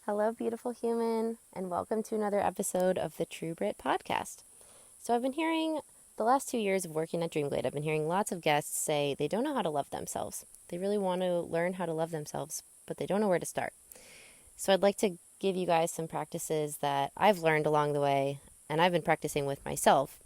Hello, beautiful human, and welcome to another episode of the True Brit podcast. So, I've been hearing the last 2 years of working at Dreamglade, I've been hearing lots of guests say they don't know how to love themselves. They really want to learn how to love themselves, but they don't know where to start. So, I'd like to give you guys some practices that I've learned along the way, and I've been practicing with myself.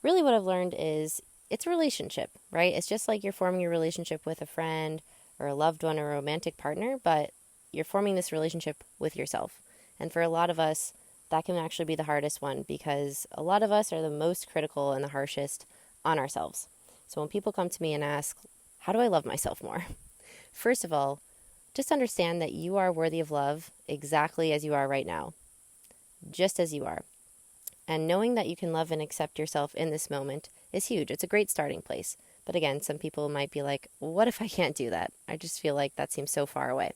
Really, what I've learned is it's a relationship, right? It's just like you're forming a relationship with a friend or a loved one or a romantic partner, but you're forming this relationship with yourself. And for a lot of us, that can actually be the hardest one because a lot of us are the most critical and the harshest on ourselves. So when people come to me and ask, how do I love myself more? First of all, just understand that you are worthy of love exactly as you are right now, just as you are. And knowing that you can love and accept yourself in this moment is huge. It's a great starting place. But again, some people might be like, what if I can't do that? I just feel like that seems so far away.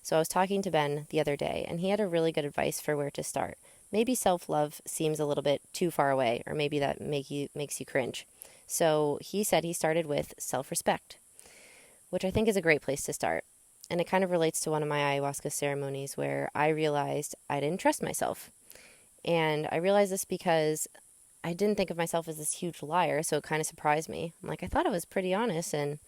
So I was talking to Ben the other day, and he had a really good advice for where to start. Maybe self-love seems a little bit too far away, or maybe that makes you cringe. So he said he started with self-respect, which I think is a great place to start. And it kind of relates to one of my ayahuasca ceremonies where I realized I didn't trust myself. And I realized this because I didn't think of myself as this huge liar, so it kind of surprised me. I'm like, I thought I was pretty honest and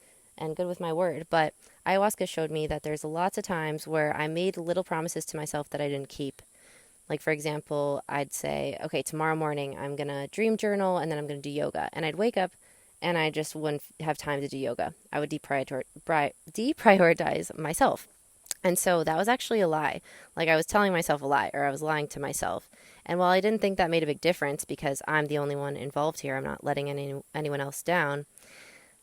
good with my word, but ayahuasca showed me that there's lots of times where I made little promises to myself that I didn't keep. Like, for example, I'd say, okay, tomorrow morning I'm going to dream journal and then I'm going to do yoga. And I'd wake up and I just wouldn't have time to do yoga. I would deprioritize myself. And so that was actually a lie. Like, I was telling myself a lie, or I was lying to myself. And while I didn't think that made a big difference because I'm the only one involved here, I'm not letting anyone else down,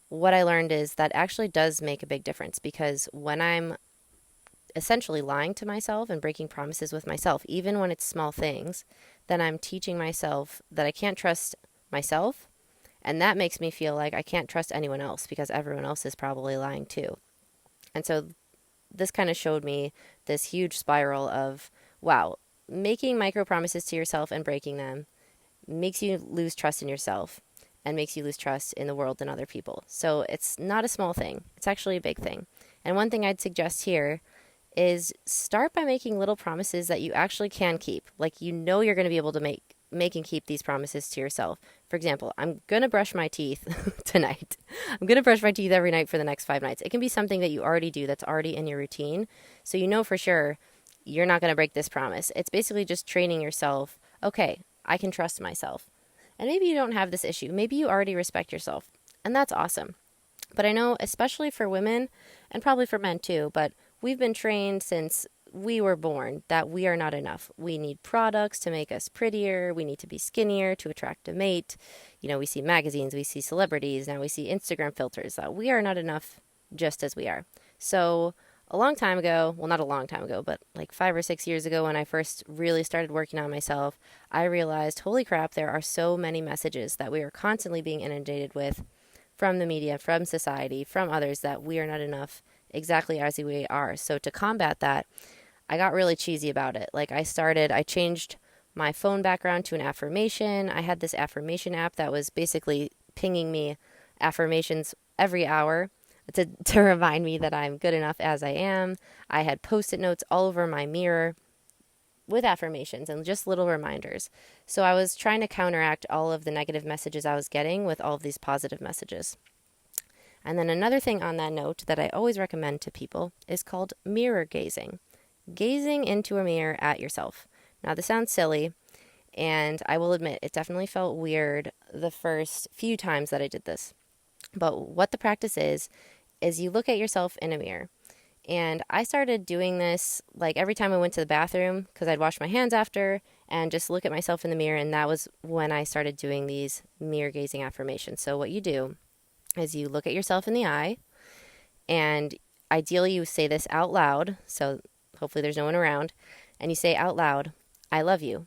what I learned is that actually does make a big difference because when I'm essentially lying to myself and breaking promises with myself, even when it's small things, then I'm teaching myself that I can't trust myself. And that makes me feel like I can't trust anyone else because everyone else is probably lying too. And so this kind of showed me this huge spiral of, wow, making micro promises to yourself and breaking them makes you lose trust in yourself and makes you lose trust in the world and other people. So it's not a small thing. It's actually a big thing. And one thing I'd suggest here is start by making little promises that you actually can keep. Like, you know, you're going to be able to make and keep these promises to yourself. For example, I'm going to brush my teeth tonight. I'm going to brush my teeth every night for the next 5 nights. It can be something that you already do that's already in your routine. So you know for sure you're not going to break this promise. It's basically just training yourself. Okay, I can trust myself. And maybe you don't have this issue. Maybe you already respect yourself. And that's awesome. But I know, especially for women, and probably for men too, but we've been trained since we were born that we are not enough. We need products to make us prettier. We need to be skinnier to attract a mate. You know, we see magazines, we see celebrities, now we see Instagram filters. We are not enough just as we are. So a long time ago, well, not a long time ago, but like 5 or 6 years ago when I first really started working on myself, I realized, holy crap, there are so many messages that we are constantly being inundated with from the media, from society, from others, that we are not enough exactly as we are. So to combat that, I got really cheesy about it. Like, I changed my phone background to an affirmation. I had this affirmation app that was basically pinging me affirmations every hour to remind me that I'm good enough as I am. I had Post-it notes all over my mirror with affirmations and just little reminders. So I was trying to counteract all of the negative messages I was getting with all of these positive messages. And then another thing on that note that I always recommend to people is called mirror gazing. Gazing into a mirror at yourself. Now, this sounds silly, and I will admit it definitely felt weird the first few times that I did this. But what the practice is you look at yourself in a mirror. And I started doing this like every time I went to the bathroom because I'd wash my hands after and just look at myself in the mirror. And that was when I started doing these mirror gazing affirmations. So what you do is you look at yourself in the eye, and ideally you say this out loud. So hopefully there's no one around. And you say out loud, I love you.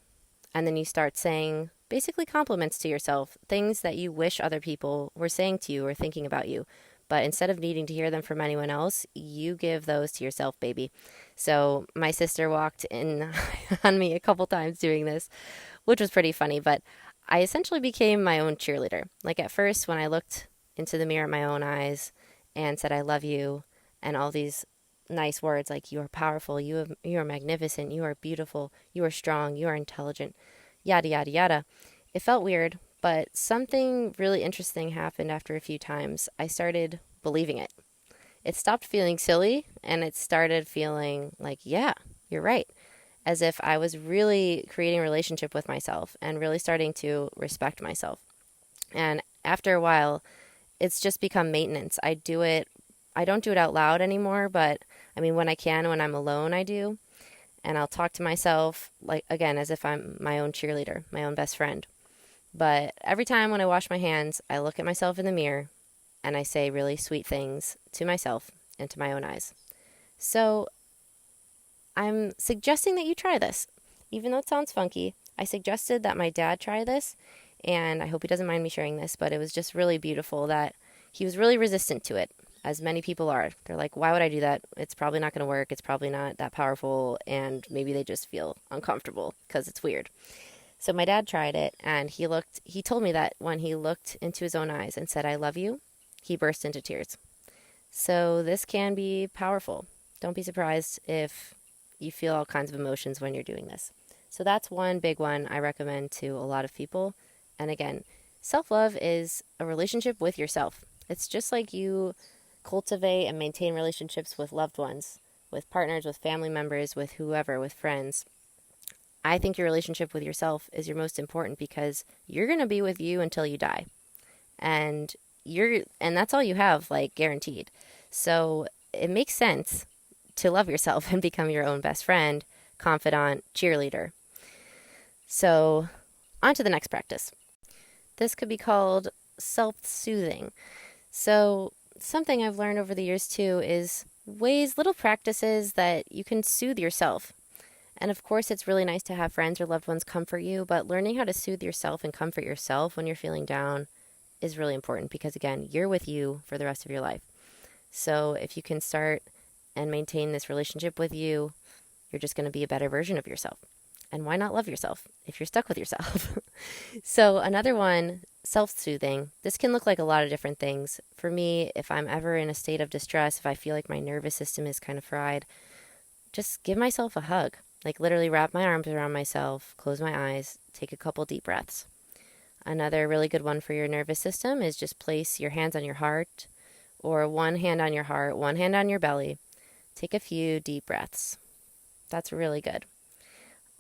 And then you start saying basically compliments to yourself, things that you wish other people were saying to you or thinking about you. But instead of needing to hear them from anyone else, you give those to yourself, baby. So my sister walked in on me a couple times doing this, which was pretty funny. But I essentially became my own cheerleader. Like, at first, when I looked into the mirror at my own eyes and said, I love you, and all these nice words like you are powerful, you are magnificent, you are beautiful, you are strong, you are intelligent, yada, yada, yada. It felt weird, but something really interesting happened after a few times. I started believing it. It stopped feeling silly and it started feeling like, yeah, you're right. As if I was really creating a relationship with myself and really starting to respect myself. And after a while, it's just become maintenance. I don't do it out loud anymore, but I mean, when I can, when I'm alone, I do. And I'll talk to myself, like, again, as if I'm my own cheerleader, my own best friend. But every time when I wash my hands, I look at myself in the mirror and I say really sweet things to myself and to my own eyes. So I'm suggesting that you try this. Even though it sounds funky, I suggested that my dad try this, and I hope he doesn't mind me sharing this, but it was just really beautiful that he was really resistant to it, as many people are. They're like, why would I do that? It's probably not going to work. It's probably not that powerful, and maybe they just feel uncomfortable because it's weird. So my dad tried it, and he told me that when he looked into his own eyes and said, I love you, he burst into tears. So this can be powerful. Don't be surprised if you feel all kinds of emotions when you're doing this. So that's one big one I recommend to a lot of people. And again, self-love is a relationship with yourself. It's just like you cultivate and maintain relationships with loved ones, with partners, with family members, with whoever, with friends. I think your relationship with yourself is your most important because you're going to be with you until you die. And that's all you have, like, guaranteed. So it makes sense to love yourself and become your own best friend, confidant, cheerleader. So, on to the next practice. This could be called self-soothing. So, something I've learned over the years too is little practices that you can soothe yourself. And of course, it's really nice to have friends or loved ones comfort you, but learning how to soothe yourself and comfort yourself when you're feeling down is really important because, again, you're with you for the rest of your life. So if you can start and maintain this relationship with you, you're just going to be a better version of yourself. And why not love yourself if you're stuck with yourself? So another one, self-soothing. This can look like a lot of different things. For me, if I'm ever in a state of distress, if I feel like my nervous system is kind of fried, just give myself a hug. Like literally wrap my arms around myself, close my eyes, take a couple deep breaths. Another really good one for your nervous system is just place your hands on your heart, or one hand on your heart, one hand on your belly. Take a few deep breaths. That's really good.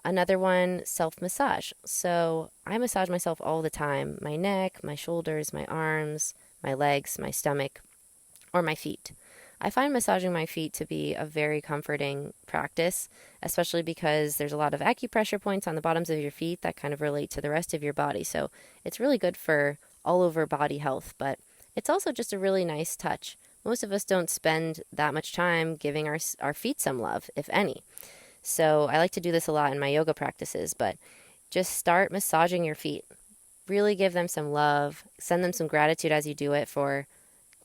Another one, self-massage. So I massage myself all the time. My neck, my shoulders, my arms, my legs, my stomach, or my feet. I find massaging my feet to be a very comforting practice, especially because there's a lot of acupressure points on the bottoms of your feet that kind of relate to the rest of your body. So it's really good for all over body health, but it's also just a really nice touch. Most of us don't spend that much time giving our feet some love, if any. So I like to do this a lot in my yoga practices, but just start massaging your feet. Really give them some love. Send them some gratitude as you do it for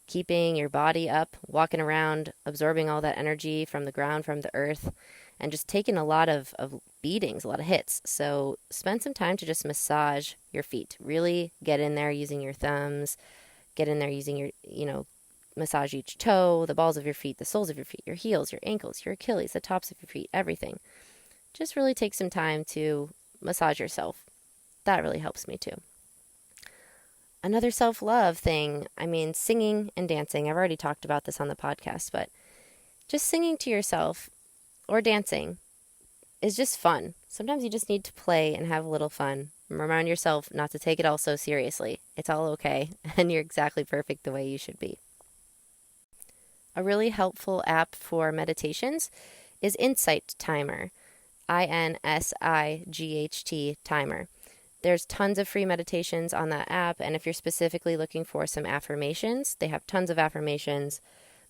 keeping your body up, walking around, absorbing all that energy from the ground, from the earth, and just taking a lot of beatings, a lot of hits. So spend some time to just massage your feet. Really get in there using your thumbs, get in there using your, massage each toe, the balls of your feet, the soles of your feet, your heels, your ankles, your Achilles, the tops of your feet, everything. Just really take some time to massage yourself. That really helps me too. Another self-love thing, singing and dancing. I've already talked about this on the podcast, but just singing to yourself or dancing is just fun. Sometimes you just need to play and have a little fun. Remind yourself not to take it all so seriously. It's all okay, and you're exactly perfect the way you should be. A really helpful app for meditations is Insight Timer, INSIGHT Timer. There's tons of free meditations on that app, and if you're specifically looking for some affirmations, they have tons of affirmations,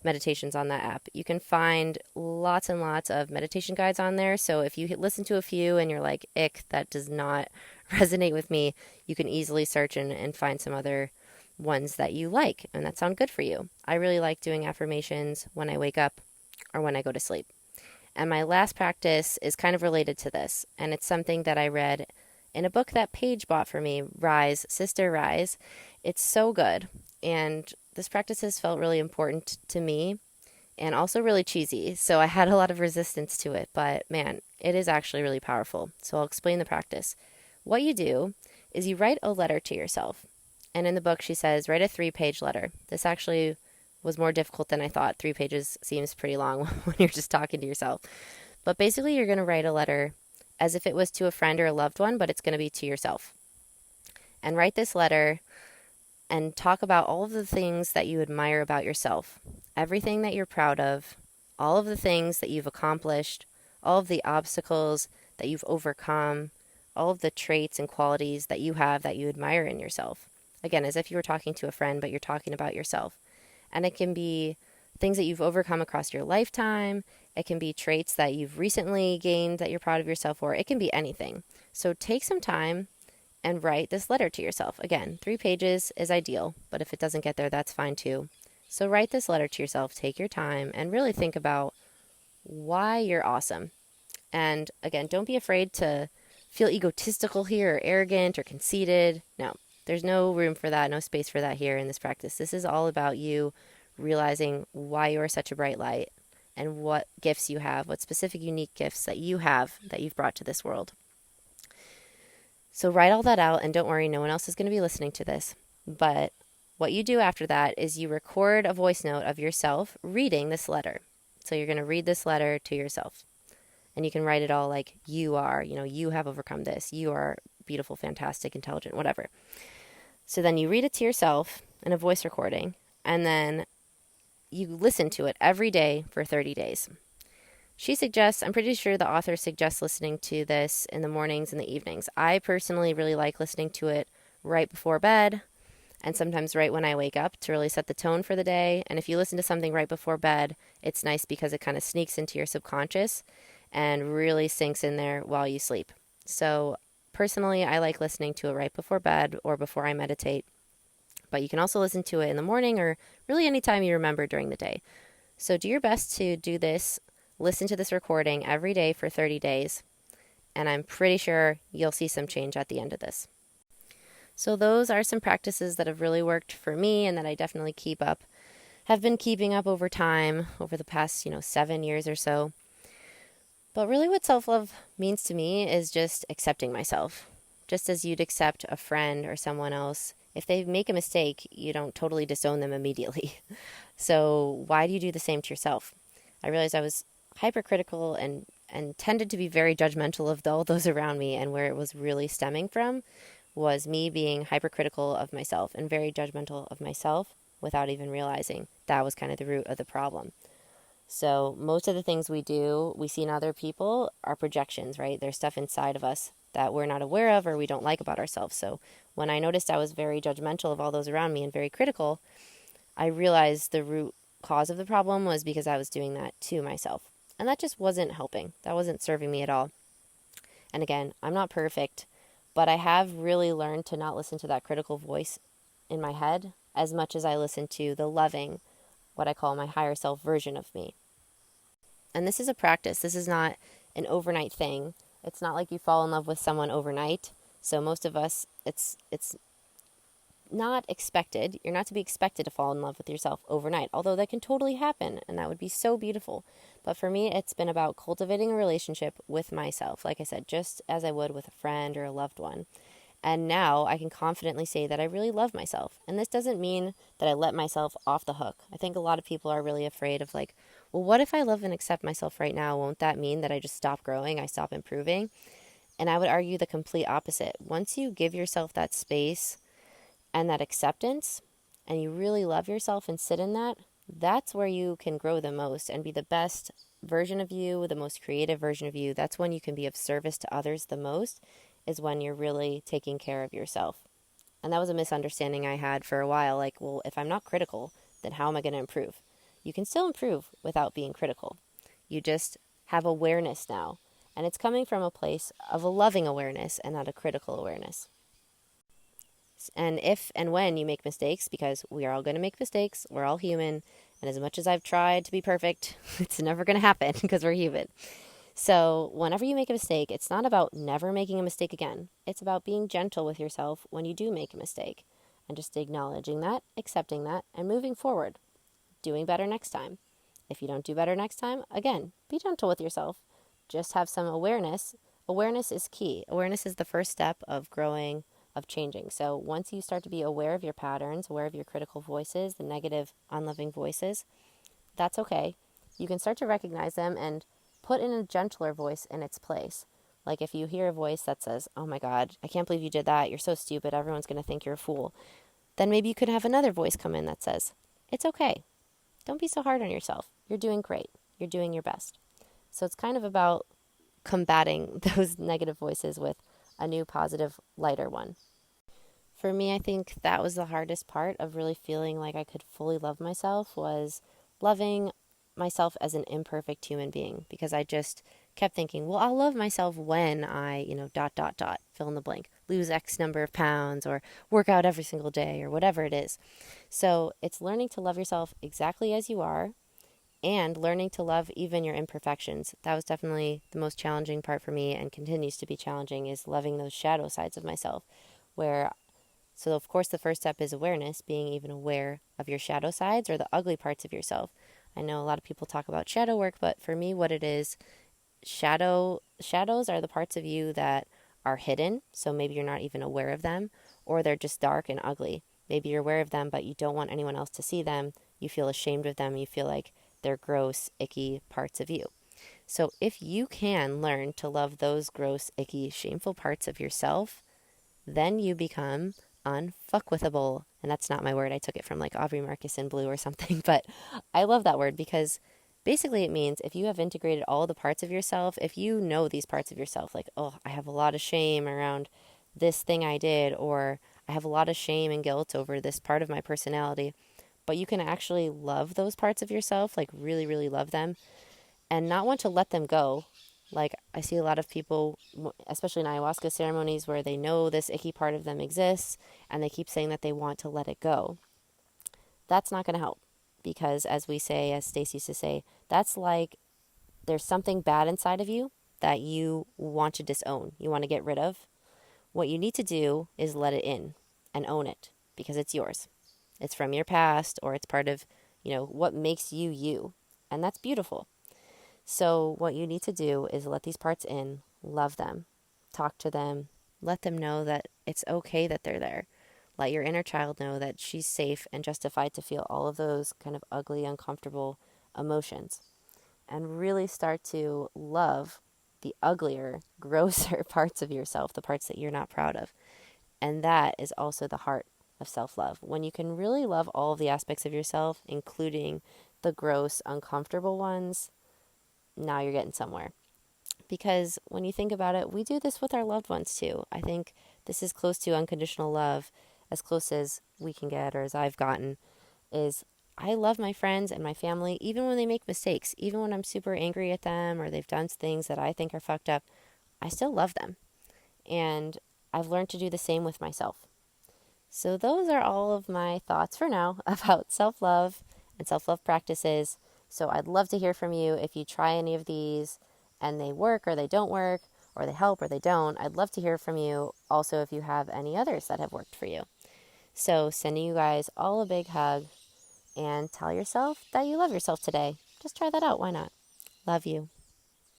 meditations on that app. You can find lots and lots of meditation guides on there, so if you listen to a few and you're like, ick, that does not resonate with me, you can easily search and find some other ones that you like and that sound good for you. I really like doing affirmations when I wake up or when I go to sleep. And my last practice is kind of related to this, and it's something that I read in a book that Paige bought for me, Rise, Sister Rise. It's so good, and this practice has felt really important to me. and also really cheesy. So I had a lot of resistance to it, but man, it is actually really powerful. So I'll explain the practice. What you do is you write a letter to yourself. And in the book, she says, write a 3-page letter. This actually was more difficult than I thought. 3 pages seems pretty long when you're just talking to yourself. But basically, you're going to write a letter as if it was to a friend or a loved one, but it's going to be to yourself. And write this letter and talk about all of the things that you admire about yourself, everything that you're proud of, all of the things that you've accomplished, all of the obstacles that you've overcome, all of the traits and qualities that you have that you admire in yourself. Again, as if you were talking to a friend, but you're talking about yourself. And it can be things that you've overcome across your lifetime. It can be traits that you've recently gained that you're proud of yourself for. It can be anything. So take some time and write this letter to yourself. Again, 3 pages is ideal, but if it doesn't get there, that's fine too. So write this letter to yourself, take your time, and really think about why you're awesome. And again, don't be afraid to feel egotistical here or arrogant or conceited. No, there's no room for that, no space for that here in this practice. This is all about you realizing why you are such a bright light and what gifts you have, what specific unique gifts that you have that you've brought to this world. So write all that out, and don't worry, no one else is going to be listening to this. But what you do after that is you record a voice note of yourself reading this letter. So you're going to read this letter to yourself. And you can write it all like you are, you have overcome this. You are beautiful, fantastic, intelligent, whatever. So then you read it to yourself in a voice recording, and then you listen to it every day for 30 days. I'm pretty sure the author suggests listening to this in the mornings and the evenings. I personally really like listening to it right before bed and sometimes right when I wake up to really set the tone for the day. And if you listen to something right before bed, it's nice because it kind of sneaks into your subconscious and really sinks in there while you sleep. So personally, I like listening to it right before bed or before I meditate. But you can also listen to it in the morning or really anytime you remember during the day. So do your best to do this. Listen to this recording every day for 30 days, and I'm pretty sure you'll see some change at the end of this. So those are some practices that have really worked for me and that I definitely have been keeping up over time, over the past, 7 years or so. But really what self-love means to me is just accepting myself. Just as you'd accept a friend or someone else, if they make a mistake, you don't totally disown them immediately. So why do you do the same to yourself? I realized I was hypercritical and tended to be very judgmental of all those around me, and where it was really stemming from was me being hypercritical of myself and very judgmental of myself without even realizing that was kind of the root of the problem. So most of the things we do, we see in other people are projections, right? There's stuff inside of us that we're not aware of or we don't like about ourselves. So when I noticed I was very judgmental of all those around me and very critical, I realized the root cause of the problem was because I was doing that to myself. And that just wasn't helping. That wasn't serving me at all. And again, I'm not perfect, but I have really learned to not listen to that critical voice in my head as much as I listen to the loving, what I call my higher self version of me. And this is a practice. This is not an overnight thing. It's not like you fall in love with someone overnight. So most of us, it's not expected. You're not to be expected to fall in love with yourself overnight, although that can totally happen, and that would be so beautiful. But for me, it's been about cultivating a relationship with myself, like I said, just as I would with a friend or a loved one. And now I can confidently say that I really love myself. And this doesn't mean that I let myself off the hook. I think a lot of people are really afraid of well, what if I love and accept myself right now? Won't that mean that I just stop growing, I stop improving? And I would argue the complete opposite. Once you give yourself that space and that acceptance, and you really love yourself and sit in that, that's where you can grow the most and be the best version of you, the most creative version of you. That's when you can be of service to others the most, is when you're really taking care of yourself. And that was a misunderstanding I had for a while. Well, if I'm not critical, then how am I going to improve? You can still improve without being critical. You just have awareness now. And it's coming from a place of a loving awareness and not a critical awareness. And if and when you make mistakes, because we are all going to make mistakes, we're all human, and as much as I've tried to be perfect, it's never going to happen because we're human. So whenever you make a mistake, it's not about never making a mistake again. It's about being gentle with yourself when you do make a mistake, and just acknowledging that, accepting that, and moving forward, doing better next time. If you don't do better next time, again, be gentle with yourself. Just have some awareness. Awareness is key. Awareness is the first step of growing, of changing. So once you start to be aware of your patterns, aware of your critical voices, the negative, unloving voices, that's okay. You can start to recognize them and put in a gentler voice in its place. Like if you hear a voice that says, "Oh my God, I can't believe you did that. You're so stupid. Everyone's going to think you're a fool." Then maybe you could have another voice come in that says, "It's okay. Don't be so hard on yourself. You're doing great. You're doing your best." So it's kind of about combating those negative voices with a new positive, lighter one. For me, I think that was the hardest part of really feeling like I could fully love myself, was loving myself as an imperfect human being, because I just kept thinking, well, I'll love myself when I, dot, dot, dot, fill in the blank, lose X number of pounds or work out every single day or whatever it is. So it's learning to love yourself exactly as you are and learning to love even your imperfections. That was definitely the most challenging part for me, and continues to be challenging, is loving those shadow sides of myself, where so, of course, the first step is awareness, being even aware of your shadow sides or the ugly parts of yourself. I know a lot of people talk about shadow work, but for me, what it is, shadows are the parts of you that are hidden. So maybe you're not even aware of them, or they're just dark and ugly. Maybe you're aware of them, but you don't want anyone else to see them. You feel ashamed of them. You feel like they're gross, icky parts of you. So if you can learn to love those gross, icky, shameful parts of yourself, then you become unfuckwithable. And that's not my word. I took it from like Aubrey Marcus in Blue or something. But I love that word because basically it means if you have integrated all the parts of yourself, if you know these parts of yourself, like, oh, I have a lot of shame around this thing I did, or I have a lot of shame and guilt over this part of my personality, but you can actually love those parts of yourself, like really, really love them, and not want to let them go. Like I see a lot of people, especially in ayahuasca ceremonies, where they know this icky part of them exists and they keep saying that they want to let it go. That's not going to help, because as we say, as Stacy used to say, that's like there's something bad inside of you that you want to disown, you want to get rid of. What you need to do is let it in and own it, because it's yours. It's from your past, or it's part of, what makes you you. And that's beautiful. So what you need to do is let these parts in, love them, talk to them, let them know that it's okay that they're there. Let your inner child know that she's safe and justified to feel all of those kind of ugly, uncomfortable emotions. And really start to love the uglier, grosser parts of yourself, the parts that you're not proud of. And that is also the heart of self-love. When you can really love all of the aspects of yourself, including the gross, uncomfortable ones, now you're getting somewhere. Because when you think about it, we do this with our loved ones too. I think this is close to unconditional love, as close as we can get, or as I've gotten, is I love my friends and my family even when they make mistakes, even when I'm super angry at them or they've done things that I think are fucked up. I still love them. And I've learned to do the same with myself. So those are all of my thoughts for now about self-love and self-love practices. So I'd love to hear from you if you try any of these and they work or they don't work, or they help or they don't. I'd love to hear from you also if you have any others that have worked for you. So sending you guys all a big hug, and tell yourself that you love yourself today. Just try that out. Why not? Love you.